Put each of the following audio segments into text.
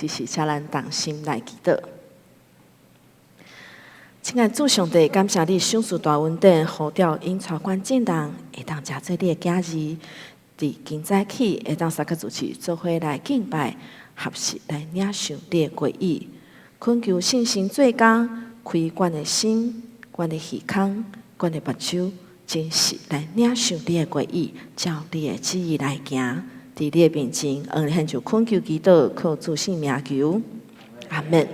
只是请咱同心来祈祷。亲爱的主上帝，感谢你赏赐大恩典，呼召因带关正人会当食做你的家己，伫今早起会当三个主持做伙来敬拜，合适来领受你的归意。恳求信心做工，开阮的心、阮的耳孔、阮的目睭，真实来领受你的归意，照你的旨意来行。伫你的面前，现就恳求祈祷，靠主圣名求，阿门。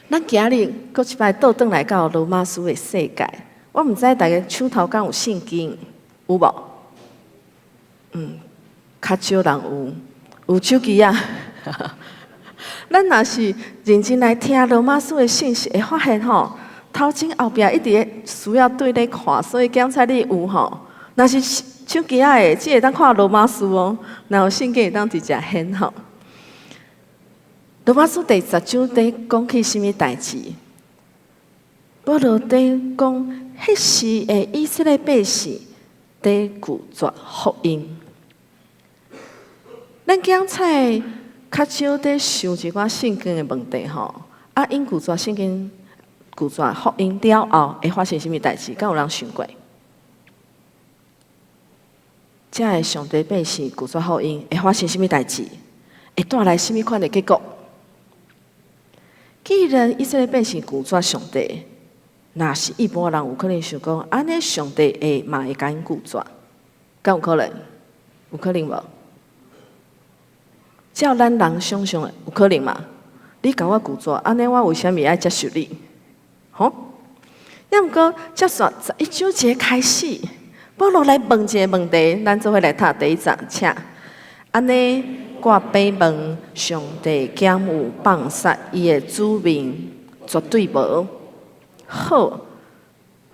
咱今日搁一摆倒转来到罗马书的世界，我毋知大家手头敢有圣经有无？较少人有手机啊。咱若是认真来听罗马书的信息，会发现吼，头前后壁一直需要对咧看，所以检查你有吼。若是手机仔的，只会当看罗马书哦，然后圣经会当直接显吼。罗马书第10章在讲起什么代志？保罗在讲，迄时的以色列百姓在拒绝福音。咱检查较少在想一寡圣经的问题吼，因拒绝圣经、拒绝福音了后，会发生什么代志？敢有人想过？这个上帝百姓拒绝福音，会发生什么代志？会带来什么款的结果？既然以色列百姓拒绝上帝，若是一般人有可能想讲，安尼上帝嘛会甲因拒绝，敢有可能？有可能无？照咱人想象的，有可能嘛？你甲我拒绝，安尼我为虾米爱接受你？吼！要毋过，接续11章节开始，保罗来问一个问题，咱做伙来读第1章，请安尼。我被问上帝敢有放杀伊的子民，绝对无。好，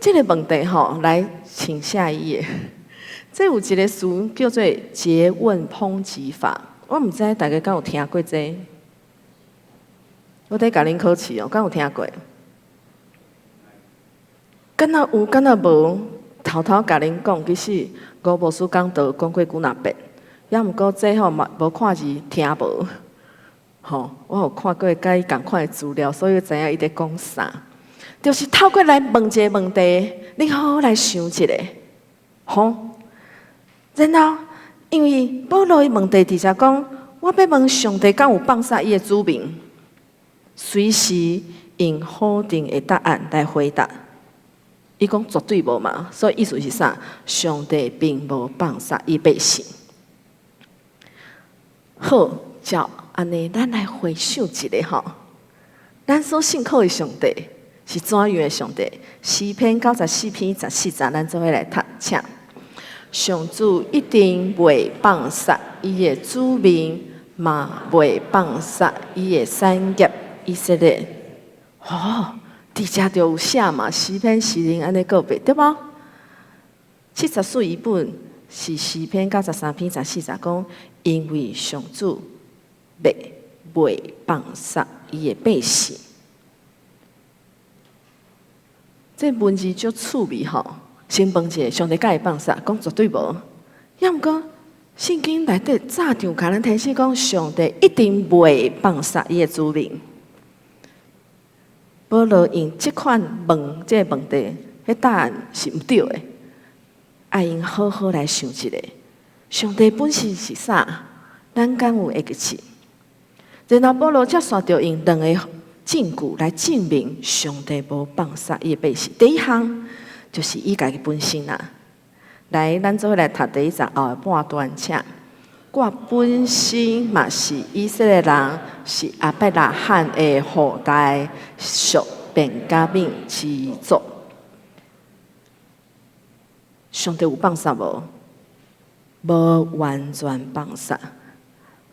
这个问题吼，来请下一页。这有一个词叫做诘问抨击法，我毋知大家敢有听过这？我在甲恁考试哦，敢有听过？敢若有，敢若无？偷偷甲恁讲，其实吴牧师讲道讲过几若遍。也毋过，这吼嘛无看字听无，吼，我有看过甲伊共款的资料，所以知影伊在讲啥。就是透过来问一个问题，你好好来想一下，吼。然后，因为保罗的问题直接讲，我要问上帝敢有放杀伊的子民，随时用否定的答案来回答。伊讲绝对无嘛，所以意思是啥？上帝并无放杀伊百姓。好，照安尼，咱来回想一下吼。咱所信靠的上帝是怎样的上帝？诗篇94篇14节，咱做伙来读，请。上主一定袂放杀伊的子民，嘛袂放杀伊的产业以色列。伫遮就有写嘛，诗篇诗人安尼告白，对无？74译本是诗篇93篇14节讲。因为上主袂放杀伊的百姓，这文字足趣味吼。先问一下，上帝敢会放杀？讲绝对无。要毋过，圣经内底早就甲咱提醒讲，上帝一定袂放杀伊的子民。保罗用这款问这个问题，迄答案是毋对的。爱因好好来想一下。上帝本身是啥？咱敢有会记起？然后保罗才续着用2个证据来证明上帝无放杀伊的百姓。第一项就是伊家己本身啊。来，咱做伙来读第1章后的半段，请。我本身嘛是以色列人，是亚伯拉罕的后代，属便雅悯之族。上帝有放杀无？无完全放杀，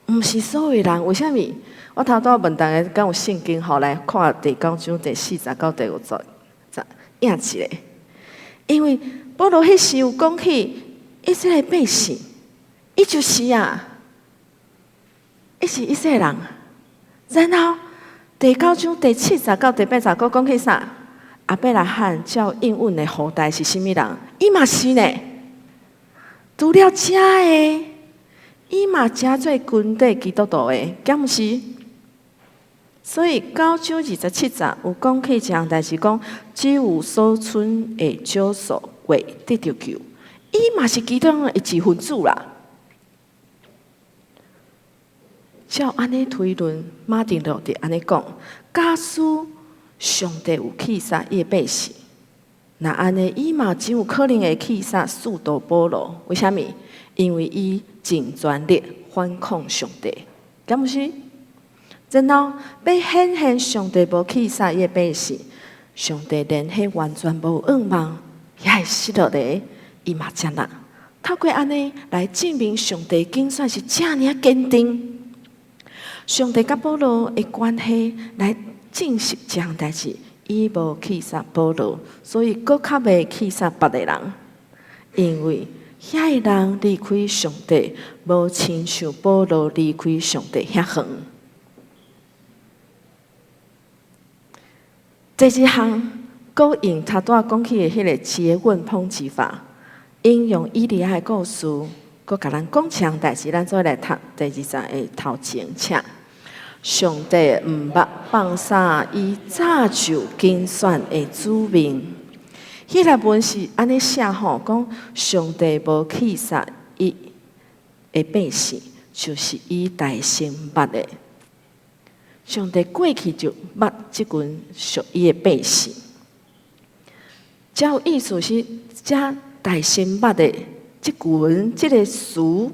毋是所有人。为虾米？我头拄问大家，敢有圣经？后来看第9章第4节到第5节，应一个。因为保罗迄时有讲起以色列百姓，伊就是啊，伊是以色列人。然后第9章第7节到第8节，佫讲起啥？亚伯拉罕照应允的后代是甚物人？伊嘛是呢。除了遮的，伊嘛加做军队基督徒的，敢毋是？所以9章27节有讲起一项代志，讲只有所存的少数会得到救，伊嘛是其中的一份子啦。照安尼推论，马丁路德安尼讲：假使上帝有去杀伊的百姓，那安尼伊嘛真有可能会去杀使徒保罗。为虾米？因为伊尽全力反抗上帝，敢不是？然后要显现上帝无去杀伊的百姓，上帝连迄完全无愿望，也会失落咧，伊嘛才能透过安尼来证明上帝竟算是遮尔坚定。上帝甲保罗的关系来证实这项代志，伊无去杀保罗，所以搁较袂去杀别个人，因为遐个人离开上帝，无亲像保罗离开上帝遐远。第一项，搁用头拄讲起的迄个诘问抨击法，引用以利亚的故事，搁甲咱讲一项代志，咱做来读第2章的头前请。上帝毋捌放下伊早就拣选的子民。迄个文是安尼写吼，讲上帝无去杀伊的百姓，就是伊大先捌的。上帝过去就捌即群属伊的百姓，这有意思是，这大先捌的即群即个词，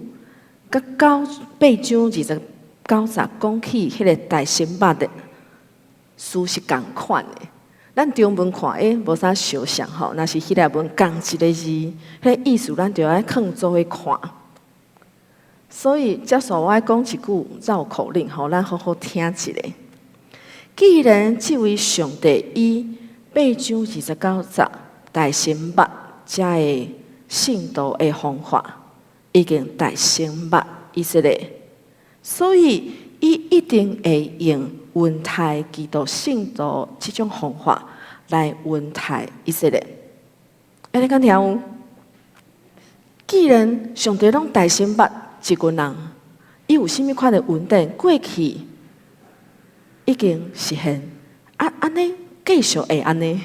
甲8章29节讲起迄个大先捌的词是共款的。咱中文看无啥相像吼，若是希腊文共一个字，迄个意思咱就爱放做伙看。所以，接受我爱讲一句绕口令，互咱好好听一下。既然这位上帝以8章29节大先捌这个信徒的方法，已经大先捌以色列，所以伊一定会用温台基督信徒这种方法来温台以色列。安尼敢听有？既然上帝拢大先捌一群人，伊有甚物款的稳定？过去已经实现，安尼继续会安尼，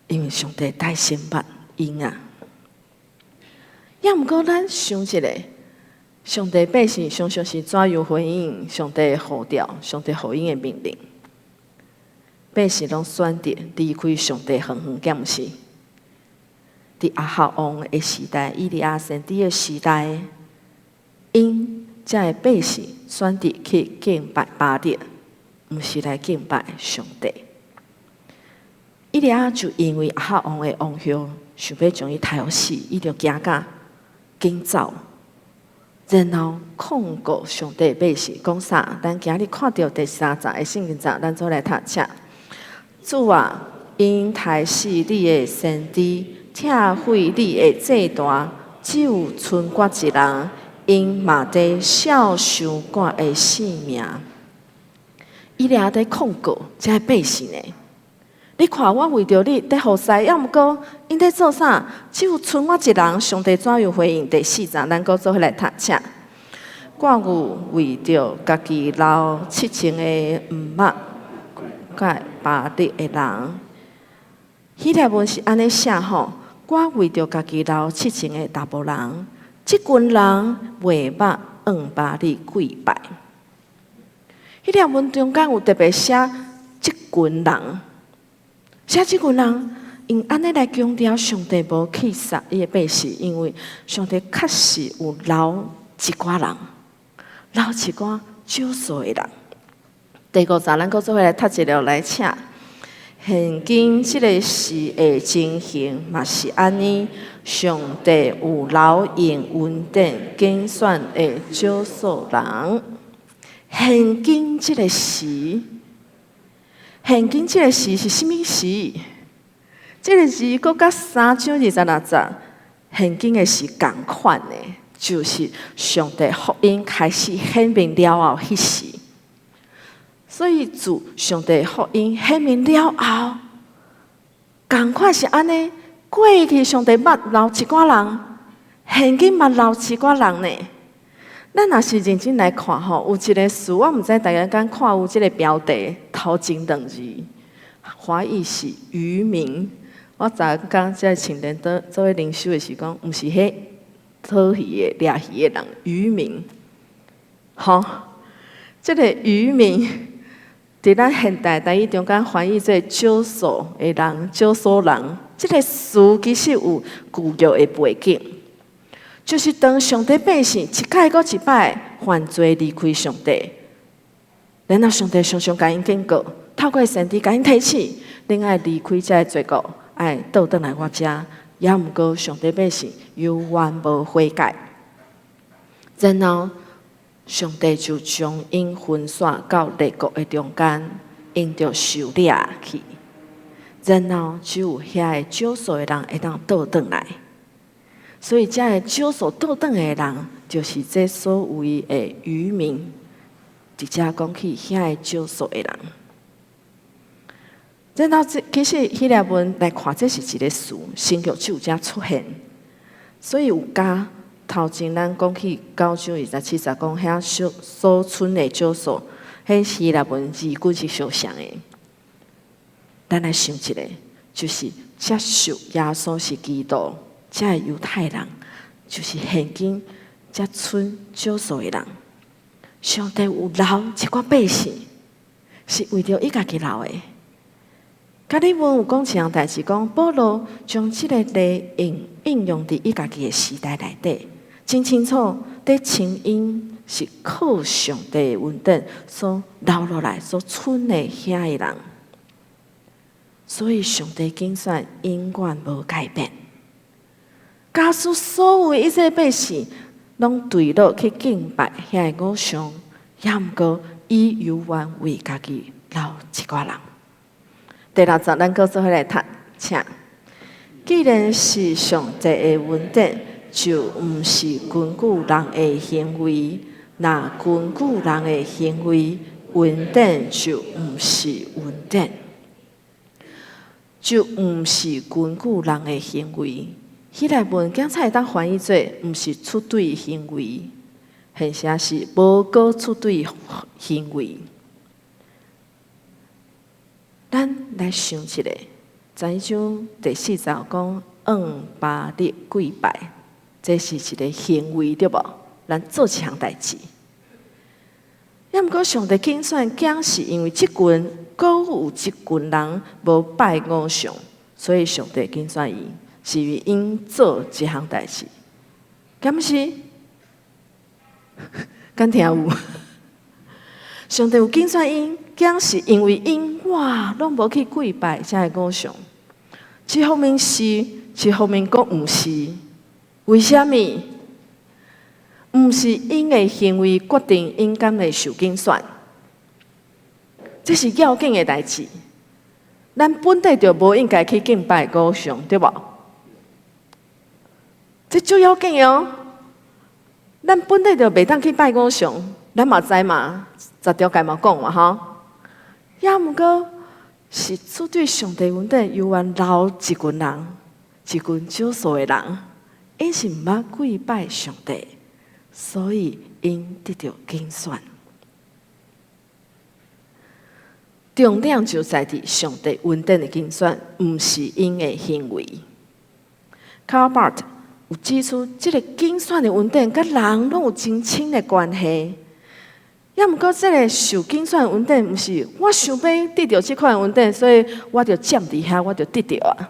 因为上帝大先捌因啊。也毋过咱想一下，上帝百姓常常是怎样回应上帝的呼召、上帝回应的命令？百姓拢选择离开上帝远远，敢毋是？伫亚哈王的时代、以利亚先知的时代，因这个百姓选择去敬拜巴力，毋是来敬拜上帝。以利亚就因为亚哈王的王后想要将伊杀死，伊就惊甲紧走，然后控告上帝的百姓，讲啥？咱今日看到第3章的圣经章，咱做来读册。主啊，因杀死你的先知，拆毁你的祭坛，只有剩我一人，因嘛得孝顺我的性命。伊俩在控告这百姓呢？你看我为着你在服侍，要毋过因在做啥？只有剩我一人。上帝怎样回应？第4章，咱搁做伙来读册。我有为着家己留7000个毋捌甲巴力的人，希腊文是安尼写吼。我为着家己留7000个查甫人，即群人袂捌向巴力跪拜。希腊文中间有特别写即群人，写即群人用安尼来强调上帝无去杀伊的百姓，因为上帝确实有留一寡人，留一寡少数的人。第5章，咱搁做伙来读一条来请。现今即个事的情形嘛是安尼，上帝有留用恩典拣选的少数人。现今即个时，现今即个时是甚物时？即个时搁甲3章26节现今的时共款的，就是上帝福音开始显明了后迄时。所以自上帝福音显明了后，共款是安尼。过去上帝捌留一寡人，现今捌留一寡人呢。咱若是认真来看吼，有一个词，我毋知大家敢看有即个标题头前两字，华语是渔民。我昨刚在青年做伙灵修的时讲，毋是迄讨鱼的、掠鱼的人，渔民。吼，即个渔民，伫咱现代台语中间翻译做少数的人、少数人。即个词其实有旧约的背景。就是当上帝百姓一摆搁一摆犯罪离开上帝，然后上帝常常甲因警告，透过先知甲因提起，恁爱离开这个罪恶，爱倒转来我遮，也毋过上帝百姓犹原无悔改。然后上帝就将因分散到列国的中间，因着受掠去，然后只有遐个少数的人会当倒转来。所以，遮个少数倒转的人，就是这所谓的渔民。直接讲起遐个少数的人。然后，其实希腊文来看，这是一个词，新约就有遮出现。所以有加头前咱讲起9章27节讲遐所存的少数，迄希腊文字句是相像的。咱来想一下，就是接受耶稣是基督。这个犹太人就是现今才剩少数的人，上帝有留一寡百姓，是为着伊家己留的。甲你问有讲一样代志，讲保罗将即个例应用伫伊家己的时代内底，真清楚伫称因是靠上帝的恩典所留落来所剩的遐个人，所以上帝拣选永远无改变。假使所有一切百姓拢对落去敬拜遐个偶像，也毋过伊犹原为家己留一寡人。第6章，咱搁做伙来读，请。既然是上帝的恩典，就毋是根据人的行为；若根据人的行为，恩典就毋是恩典，就毋是根据人的行为。希腊文检才会当翻译做，毋是出对行为，现写是无过出对行为。咱来想一下，前一章第4章讲巴力跪拜，这是一个行为对无？咱做一项代志。要毋过上帝拣选囝是因为即群搁有一群人无拜偶像，所以上帝拣选伊。是为因做一项代志，敢毋是？敢听有？上帝有拣选因，囝是因为因拢无去跪拜这个偶像。一方面是，一方面佫毋是。为虾米？毋是因的行为决定因敢会受拣选，这是要紧的代志。咱本地就无应该去敬拜偶像，对无？这最要紧的哦！咱本来就袂当去拜偶像，咱嘛知嘛，10条戒嘛讲嘛吼。也毋过是出对上帝恩典，犹原留一群人，一群少数的人，因是毋捌跪拜上帝，所以因得到拣选。重点就在伫上帝恩典的拣选，毋是因的行为。Karl Barth有指出，这个拣选的恩典，甲人拢有真亲的关系。也毋过，这个受拣选的恩典，毋是我想要得到这款恩典，所以我就占伫遐，我就得到啊。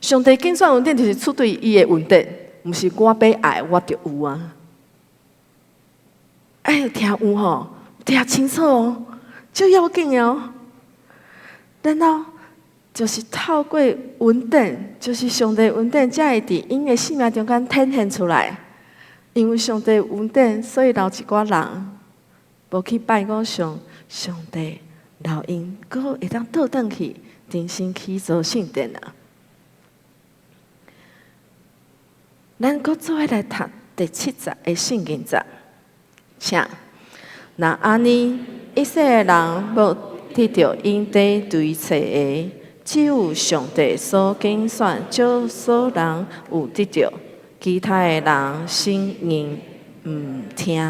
上帝拣选恩典，就是出对伊的恩典，毋是我要爱我就有啊。哎，听有吼，听清楚哦，最要紧的哦。然后就是透过恩典，就是上帝恩典，才会伫因的生命中间展现出来。因为上帝恩典，所以留一寡人无去拜偶像，上帝留因，佫会当倒转去重新起造圣殿啊。咱佫做伙来读第7节的圣经节，请。那安尼，以色列人无得到因地对切的，只有上帝所拣选少数人有得到。其他的人信因毋听，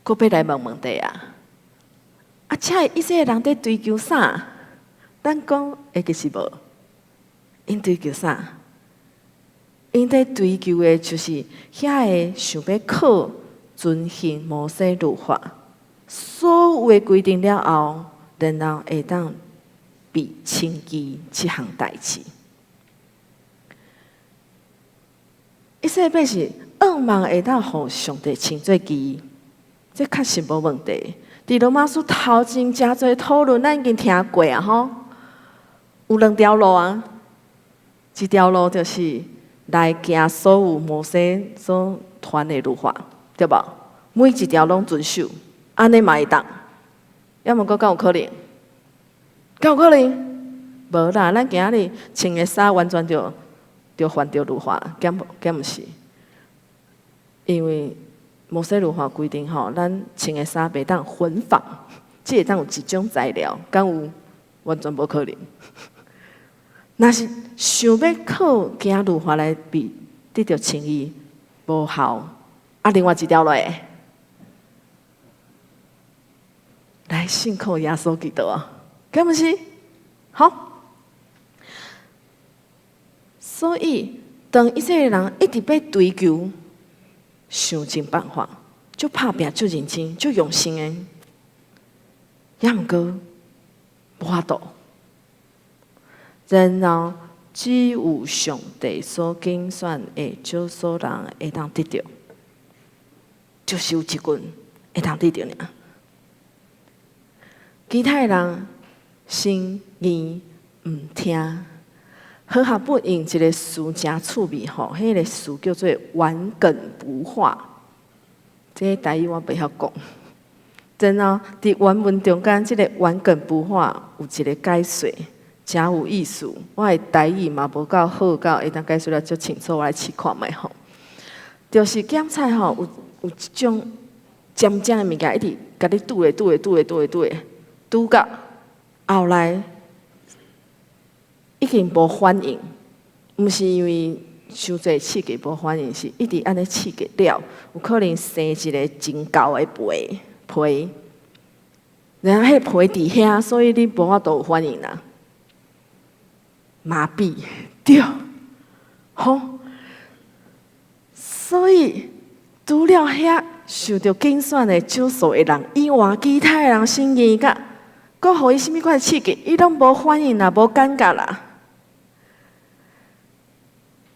佫要来问问题啊！啊，且以色列人在追求啥？咱讲会其实无，因追求啥？因在追求的就是遐个想要靠遵行摩西律法，所有的规定了后，然后会当被称义这项代志。以色列百姓渴望会当互上帝称作义，这确实无问题。伫罗马书头前诚侪讨论，咱已经听过啊吼。有2条路啊，一条路就是来行所有摩西所传的律法，对吧？每一条拢遵守，安尼嘛会当。要么敢有可能？敢有可能？无啦，咱今日穿的衫完全就犯着律法，敢毋是？因为摩西律法规定吼，咱穿的衫袂当混纺，只会当有一种材料，敢有？完全无可能。若是想要靠行律法来得到称义，无效。啊，另外一条路，来信靠耶稣基督啊，敢毋是？好，所以当以色列人一直要追求，想尽办法，就打拼，就认真，就用心的，也毋过无法度。然后只有上帝所拣选的少数人会当得到，就是有一群会当得到尔。其他人心意毋听，好合不用一个词真趣味吼，迄个词叫做顽梗不化。这个台语我袂晓讲。然后伫原文中间，即个顽梗不化有一个解说。真有意思，我的台语嘛无够好，会当解说了足清楚，我来试看觅吼。就是咸菜吼，有一种尖尖的物件，一直甲你拄到后来已经无反应，毋是因为伤侪刺激无反应，是一直安尼刺激了，有可能生一个真厚的皮，然后迄皮伫遐，所以你无法度有反应啦。麻痹，对，好，所以除了遐受到拣选的少数的人以外，其他的人心意甲，佮互伊甚物款刺激，伊拢无反应啦，无感觉啦。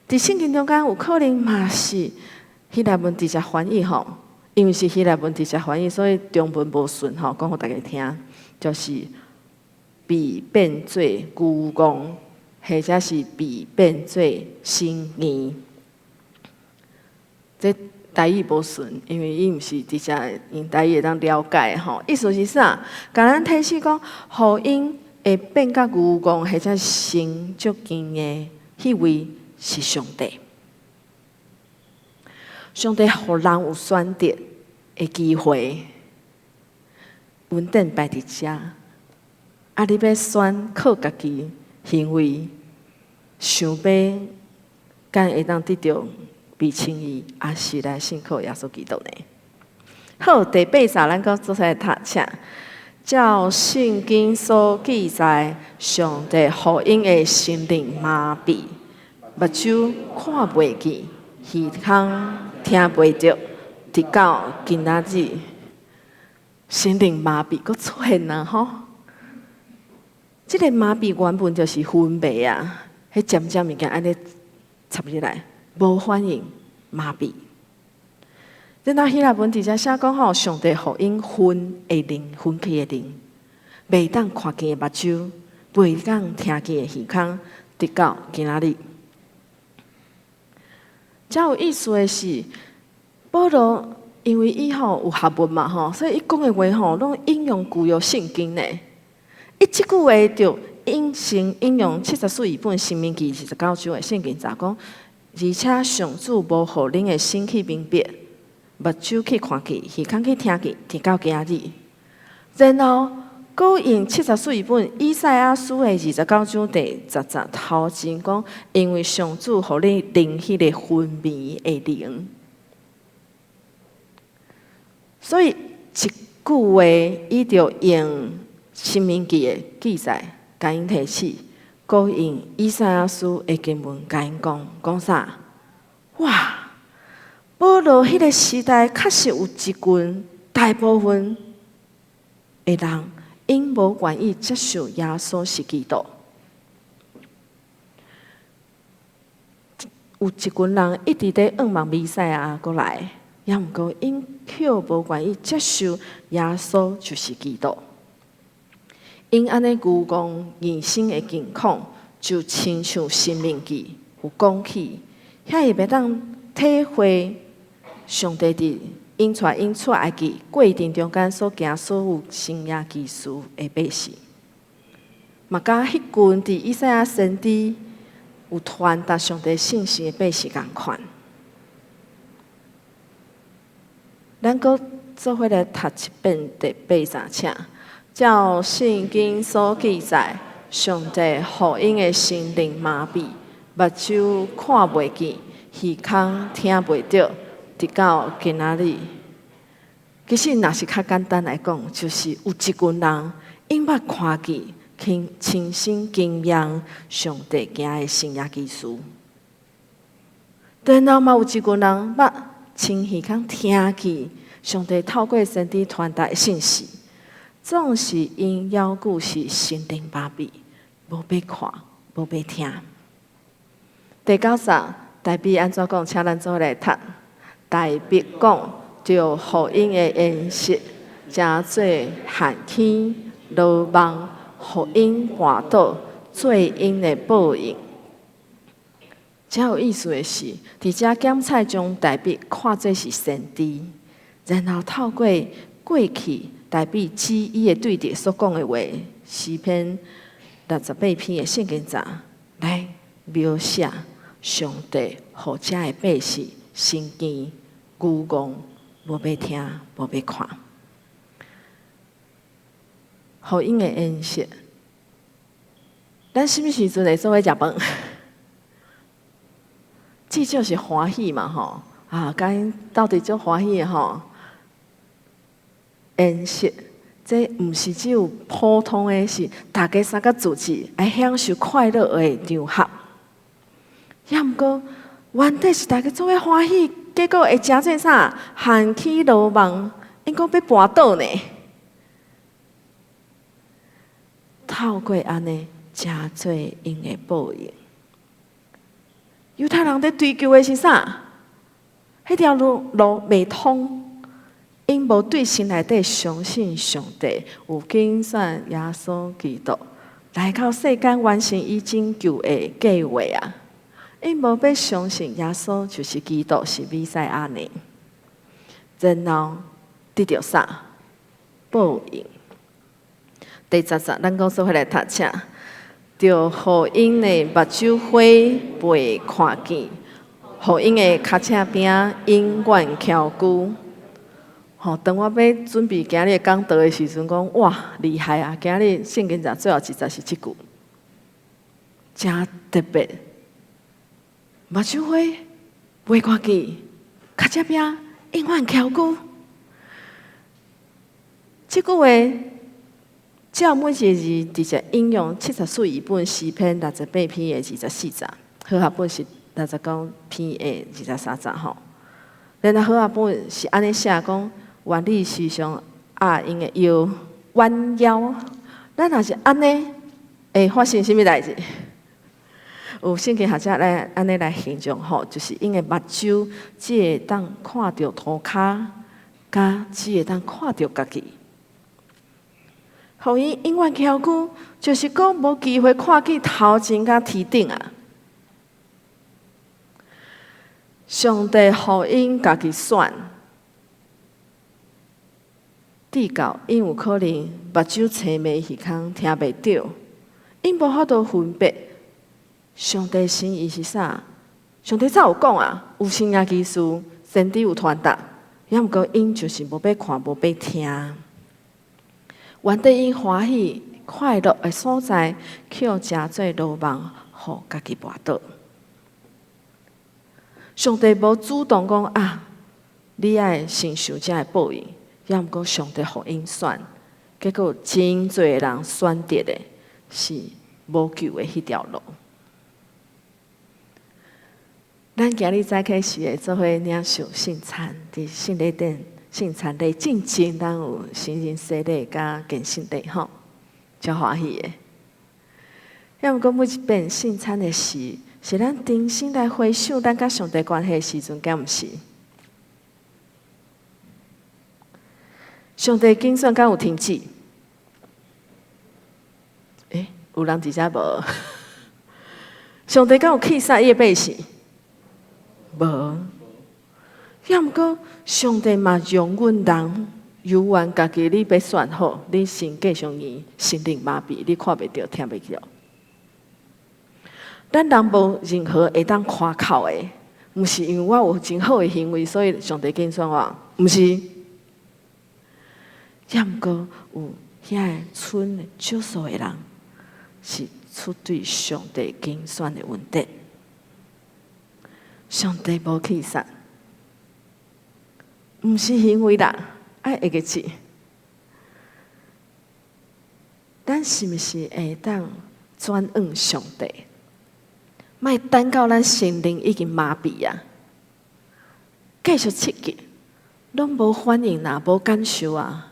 伫圣经中间有可能嘛是希腊文直接翻译吼，因为是希腊文直接翻译，所以中文无顺吼，讲互大家听，就是被变做孤公。或者是被变做心意，这台语无顺，因为伊毋是直接用台语会当了解吼。意思是啥？甲咱提示讲，互因会变甲愚公，或者成足近的迄位是上帝。上帝互人有选择的机会，稳定摆伫遮。啊，你要选靠家己行为。想要敢会当得到被称义，也是来信靠耶稣基督呢？好，第8章咱搁做来读下，照圣经所记载，上帝互因的心灵麻痹，目睭看袂见，耳孔听袂着，直到今仔日，心灵麻痹搁出现啦吼！这个麻痹原本就是昏迷啊。迄渐渐物件安尼插入来，无反应，麻痹。然后希腊文直接写讲吼，上帝互因昏的灵，昏去的灵，袂当看见的目睭，袂当听见的耳孔，直到今仔日。较有意思的是，保罗因为伊吼有学问嘛吼，所以伊讲的话吼，拢引用旧约圣经呢。伊即句话就引用74译本新明记29章的圣经查讲，而且上主无互恁的身去明白，目睭去看见，耳孔去听见，直到今日。然后，佫用74译本以赛亚书的29章第10节头前讲，因为上主互你灵迄个昏迷的灵，所以一句话，伊就用申命记的记载，甲因提起，搁用以赛亚书的经文甲因讲啥？哇！保罗迄个时代，确实有一群大部分的人，因无愿意接受耶稣是基督。有一群人一直在仰望弥赛亚过来，也毋过因却无愿意接受耶稣就是基督。因安尼愚公人生的境况，就亲像申命记有讲起，遐会袂当体会上帝伫因出埃及过程中间所行所有生涯技术的百姓，嘛甲迄群伫以赛亚先知有传达上帝信息的百姓共款。咱搁做伙来读一遍第83册，照圣经所记载，上帝互因的心灵麻痹，目睭看袂见，耳孔听袂着。直到今仔日，其实若是较简单来讲，就是有一群人因捌看见、亲身经验上帝行的生涯技术，然后嘛有一群人捌亲耳孔听见上帝透过先知传达的信息，总是因要故是心灵麻痹，无要看，无要听。第9章大笔安怎讲？请咱做来读。大笔讲，着互因的言实，诚做限期罗网，互因滑倒，做因的报应。真有意思的是，伫遮检采将大笔看作是先知，然后透过过去大笔指伊的对敌所讲的话，诗篇68篇的圣经章来描写上帝互遮的百姓。心坚愚戆，无要听，无要看。互因的恩赐，咱什么时阵会做伙食饭？至少是欢喜嘛吼！啊，甲因到底足欢喜的吼。恩赐，这毋是只有普通的，是大家三个组织来享受快乐的场合。也毋过。原底是大家做伙欢喜，结果会诚做啥？限起罗网，因讲要跋倒呢。透过安尼，诚做因的报应。犹太人在追求的是啥？迄条路未通，因无对心内底相信上帝有拣选耶稣基督来到世间完成伊拯救的计划啊！因无要相信耶稣就是基督是弥赛亚呢，然后得到啥？报应。第10章，咱讲做伙来读册，着互因的目睭花袂看见，互因的脚车饼永远翘久。吼，当我要准备今日讲道的时阵，讲哇厉害啊！今日圣经章最后一节是即句，真特别。目睭花袂看见，脚车饼永远翘久。即句话，照每一个字直接引用74译本诗篇68篇的24章，和合本是69篇的23章吼。然后和合本是安尼写讲，原理时常因的腰弯腰，咱若是安尼，会发生什么代志？有圣经学者来安尼来形容吼，就是因的目睭只会当看到涂骹，甲只会当看到家己。互伊永远翘久，就是讲无机会看见头前甲天顶啊！上帝互因家己选，至到因有可能目睭青眉耳孔听袂着，因无法度分别。上帝心意是啥？上帝早有讲啊，有生涯技术，先知有传达，也毋过因就是无要看，无要听。原底因欢喜快乐的所在，却诚做罗网，互家己跋倒。上帝无主动讲啊，你爱承受这个报应，也毋过上帝互因选，结果真侪人选择的是无救的迄条路。咱今日早起时会做伙领受圣餐，伫圣礼顶圣餐礼进前，咱有新人洗礼甲献圣礼吼，足欢喜的。也毋过每一遍圣餐的时，是咱重新来回想咱甲上帝关系的时阵，敢毋是？上帝竞选敢有停止？有人伫遮无？上帝敢有气煞伊的百姓？无。也毋过，上帝嘛容阮人有缘家己，你要选好，你先继续验心灵麻痹，你看袂到，听袂到。咱人无任何会当夸口的，毋是因为我有真好的行为，所以上帝拣选我，毋是。也毋过有遐剩的少数的人，是出对上帝拣选的恩典。上帝无气煞，毋是行为啦，爱会个字。咱是毋是会当转向上帝？莫等到咱心灵已经麻痹啊，继续刺激，拢无反应啦，无感受啊。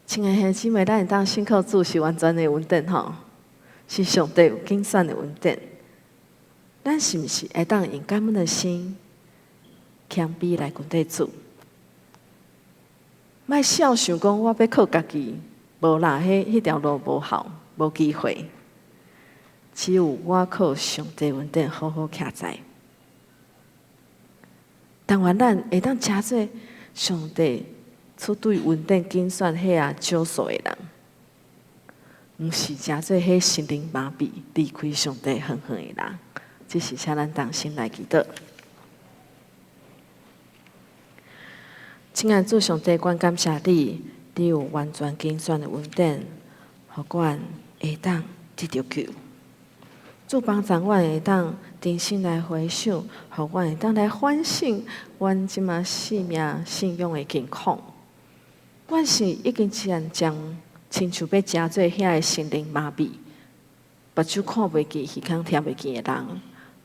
亲爱兄姊妹，咱会当信靠主是完全的恩典吼，是上帝有拣选的恩典。咱是毋是会当用感恩的心，谦卑来跟对主？莫笑想讲我要靠家己，无啦，迄条路无效，无机会。只有我靠上帝恩典好好徛在。但愿咱会当加做上帝出对恩典拣选遐啊少数的人，毋是加做迄心灵麻痹离开上帝远远的人。这是请咱同心来祈祷。亲爱的主上帝，阮感谢你，你有完全拣选的恩典，互阮会当得到救。主帮助阮会当重新来回想，互阮会当来反省阮即马生命信仰的境况。阮是已经将亲像要加做遐的心灵麻痹，目睭看袂见，耳孔听袂见的人，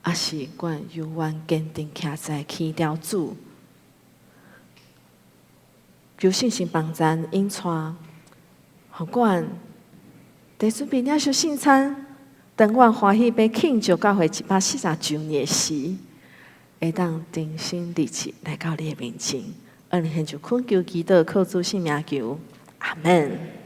也是阮永远坚定徛在起条主。求信心帮咱引带，互阮在准备领受圣餐。当阮欢喜要庆祝教会140周年时，会当定心立志来到你的面前，恩献就恳求祈祷，靠主圣名求，阿门。